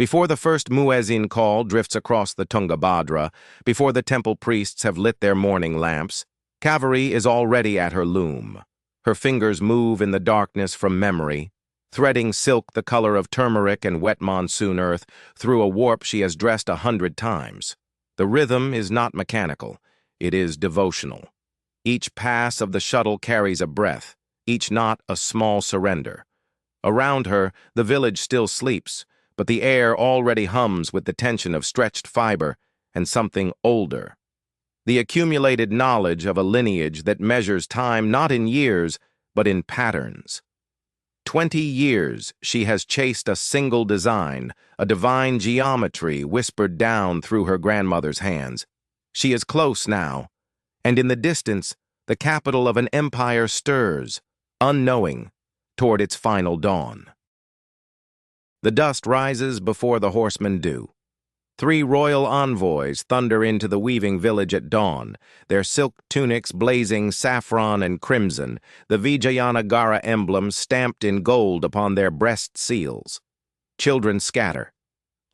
Before the first muezzin call drifts across the Tungabhadra, before the temple priests have lit their morning lamps, Kaveri is already at her loom. Her fingers move in the darkness from memory, threading silk the color of turmeric and wet monsoon earth through a warp she has dressed 100 times. The rhythm is not mechanical, it is devotional. Each pass of the shuttle carries a breath, each knot a small surrender. Around her, the village still sleeps, but the air already hums with the tension of stretched fiber and something older. The accumulated knowledge of a lineage that measures time not in years, but in patterns. 20 years she has chased a single design, a divine geometry whispered down through her grandmother's hands. She is close now, and in the distance, the capital of an empire stirs, unknowing, toward its final dawn. The dust rises before the horsemen do. 3 royal envoys thunder into the weaving village at dawn, their silk tunics blazing saffron and crimson, the Vijayanagara emblems stamped in gold upon their breast seals. Children scatter.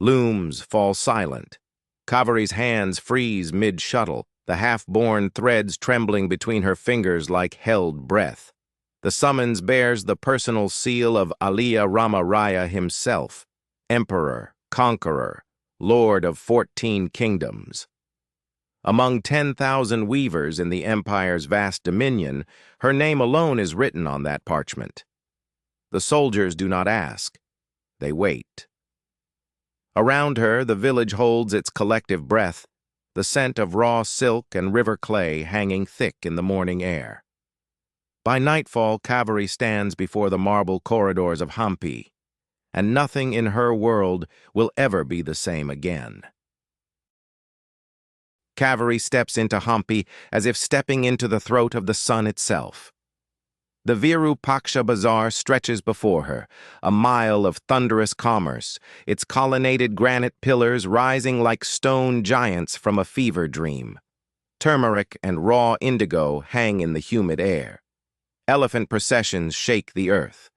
Looms fall silent. Kaveri's hands freeze mid-shuttle, the half-born threads trembling between her fingers like held breath. The summons bears the personal seal of Aliya Rama Raya himself, Emperor, Conqueror, Lord of 14 kingdoms. Among 10,000 weavers in the empire's vast dominion, her name alone is written on that parchment. The soldiers do not ask, they wait. Around her, the village holds its collective breath, the scent of raw silk and river clay hanging thick in the morning air. By nightfall, Kaveri stands before the marble corridors of Hampi, and nothing in her world will ever be the same again. Kaveri steps into Hampi as if stepping into the throat of the sun itself. The Virupaksha bazaar stretches before her, a mile of thunderous commerce, its colonnaded granite pillars rising like stone giants from a fever dream. Turmeric and raw indigo hang in the humid air. Elephant processions shake the earth.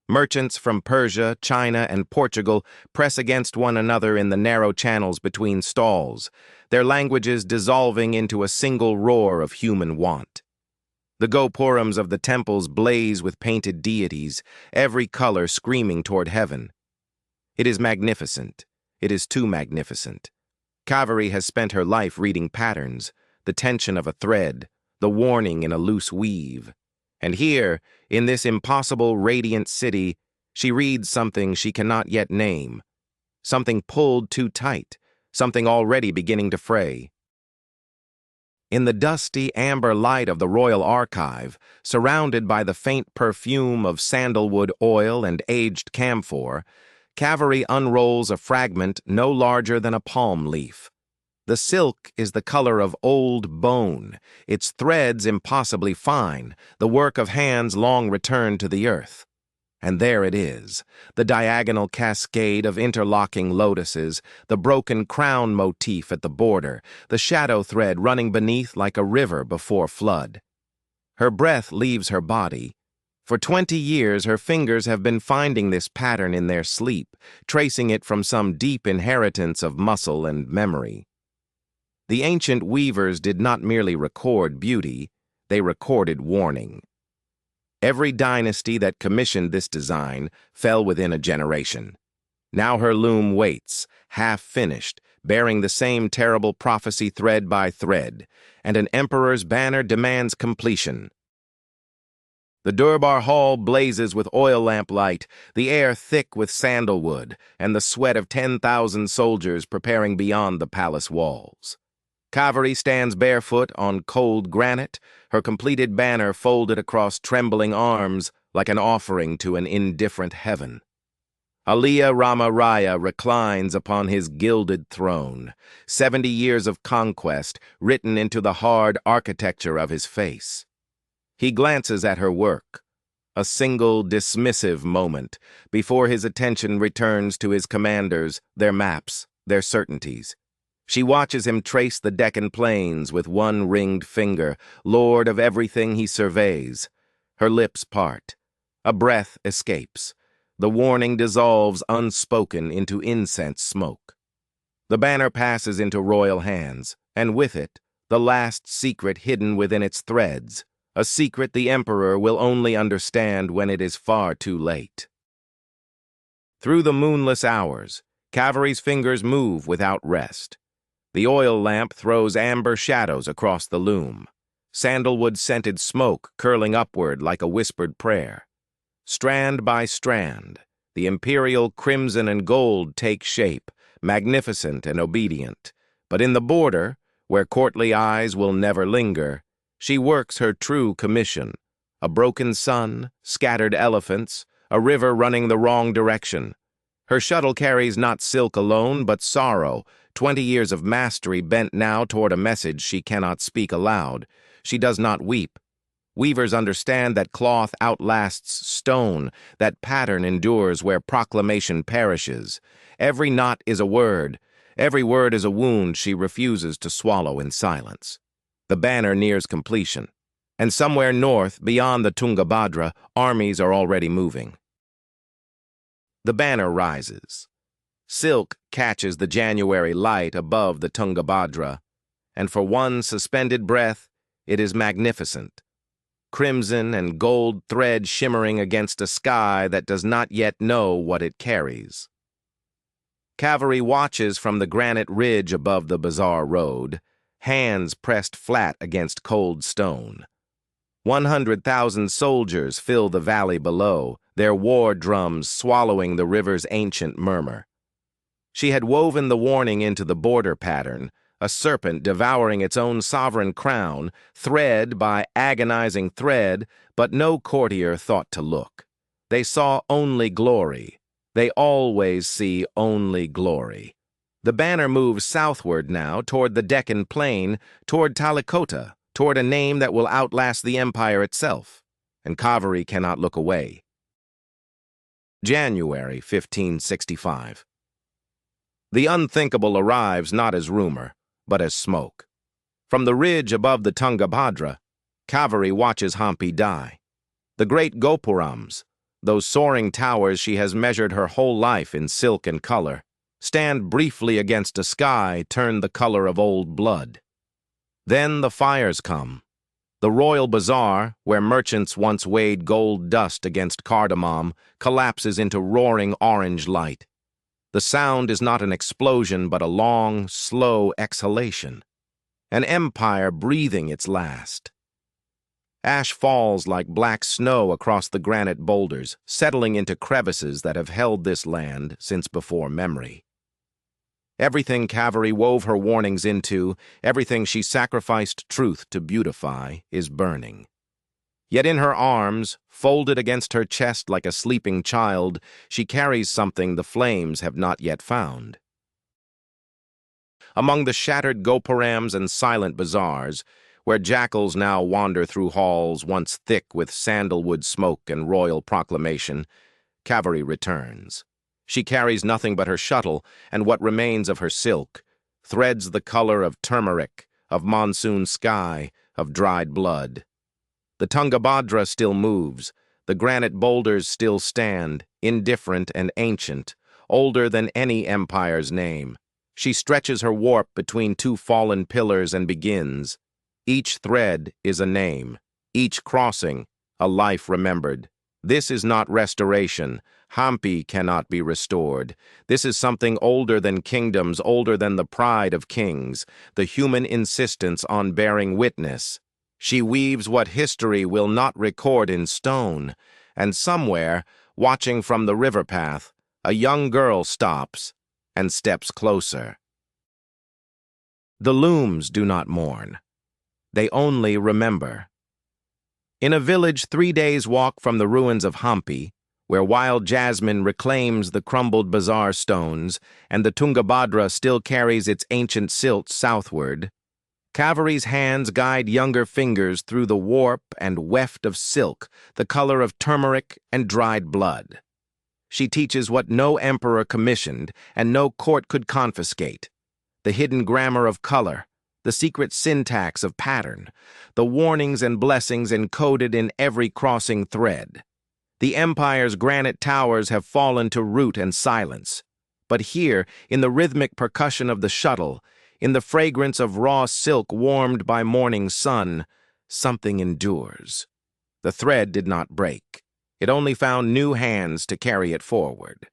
Merchants from Persia, China, and Portugal press against one another in the narrow channels between stalls, their languages dissolving into a single roar of human want. The gopurams of the temples blaze with painted deities, every color screaming toward heaven. It is magnificent. It is too magnificent. Kaveri has spent her life reading patterns, the tension of a thread, the warning in a loose weave. And here, in this impossible radiant city, she reads something she cannot yet name, something pulled too tight, something already beginning to fray. In the dusty amber light of the royal archive, surrounded by the faint perfume of sandalwood oil and aged camphor, Kaveri unrolls a fragment no larger than a palm leaf. The silk is the color of old bone, its threads impossibly fine, the work of hands long returned to the earth. And there it is, the diagonal cascade of interlocking lotuses, the broken crown motif at the border, the shadow thread running beneath like a river before flood. Her breath leaves her body. For 20 years, her fingers have been finding this pattern in their sleep, tracing it from some deep inheritance of muscle and memory. The ancient weavers did not merely record beauty, they recorded warning. Every dynasty that commissioned this design fell within a generation. Now her loom waits, half-finished, bearing the same terrible prophecy thread by thread, and an emperor's banner demands completion. The Durbar Hall blazes with oil lamp light, the air thick with sandalwood, and the sweat of 10,000 soldiers preparing beyond the palace walls. Kaveri stands barefoot on cold granite, her completed banner folded across trembling arms like an offering to an indifferent heaven. Aliya Rama Raya reclines upon his gilded throne, 70 years of conquest written into the hard architecture of his face. He glances at her work, a single dismissive moment before his attention returns to his commanders, their maps, their certainties. She watches him trace the Deccan plains with one ringed finger, lord of everything he surveys. Her lips part. A breath escapes. The warning dissolves unspoken into incense smoke. The banner passes into royal hands, and with it, the last secret hidden within its threads, a secret the Emperor will only understand when it is far too late. Through the moonless hours, Kaveri's fingers move without rest. The oil lamp throws amber shadows across the loom, sandalwood-scented smoke curling upward like a whispered prayer. Strand by strand, the imperial crimson and gold take shape, magnificent and obedient. But in the border, where courtly eyes will never linger, she works her true commission. A broken sun, scattered elephants, a river running the wrong direction. Her shuttle carries not silk alone, but sorrow, 20 years of mastery bent now toward a message she cannot speak aloud. She does not weep. Weavers understand that cloth outlasts stone, that pattern endures where proclamation perishes. Every knot is a word. Every word is a wound she refuses to swallow in silence. The banner nears completion, and somewhere north, beyond the Tungabhadra, armies are already moving. The banner rises. Silk catches the January light above the Tungabhadra, and for one suspended breath, it is magnificent. Crimson and gold thread shimmering against a sky that does not yet know what it carries. Kaveri watches from the granite ridge above the bazaar road, hands pressed flat against cold stone. 100,000 soldiers fill the valley below, their war drums swallowing the river's ancient murmur. She had woven the warning into the border pattern, a serpent devouring its own sovereign crown, thread by agonizing thread, but no courtier thought to look. They saw only glory. They always see only glory. The banner moves southward now toward the Deccan plain, toward Talikota, toward a name that will outlast the empire itself, and Kaveri cannot look away. January 1565. The unthinkable arrives not as rumor, but as smoke. From the ridge above the Tungabhadra, Kaveri watches Hampi die. The great gopurams, those soaring towers she has measured her whole life in silk and color, stand briefly against a sky turned the color of old blood. Then the fires come. The royal bazaar, where merchants once weighed gold dust against cardamom, collapses into roaring orange light. The sound is not an explosion, but a long, slow exhalation. An empire breathing its last. Ash falls like black snow across the granite boulders, settling into crevices that have held this land since before memory. Everything Kaveri wove her warnings into, everything she sacrificed truth to beautify, is burning. Yet in her arms, folded against her chest like a sleeping child, she carries something the flames have not yet found. Among the shattered gopurams and silent bazaars, where jackals now wander through halls once thick with sandalwood smoke and royal proclamation, Kaveri returns. She carries nothing but her shuttle and what remains of her silk, threads the color of turmeric, of monsoon sky, of dried blood. The Tungabhadra still moves, the granite boulders still stand, indifferent and ancient, older than any empire's name. She stretches her warp between two fallen pillars and begins. Each thread is a name, each crossing, a life remembered. This is not restoration. Hampi cannot be restored. This is something older than kingdoms, older than the pride of kings, the human insistence on bearing witness. She weaves what history will not record in stone, and somewhere, watching from the river path, a young girl stops and steps closer. The looms do not mourn. They only remember. In a village 3 days' walk from the ruins of Hampi, where wild jasmine reclaims the crumbled bazaar stones and the Tungabhadra still carries its ancient silt southward, Kaveri's hands guide younger fingers through the warp and weft of silk, the color of turmeric and dried blood. She teaches what no emperor commissioned and no court could confiscate: the hidden grammar of color, the secret syntax of pattern, the warnings and blessings encoded in every crossing thread. The empire's granite towers have fallen to root and silence. But here, in the rhythmic percussion of the shuttle, in the fragrance of raw silk warmed by morning sun, something endures. The thread did not break. It only found new hands to carry it forward.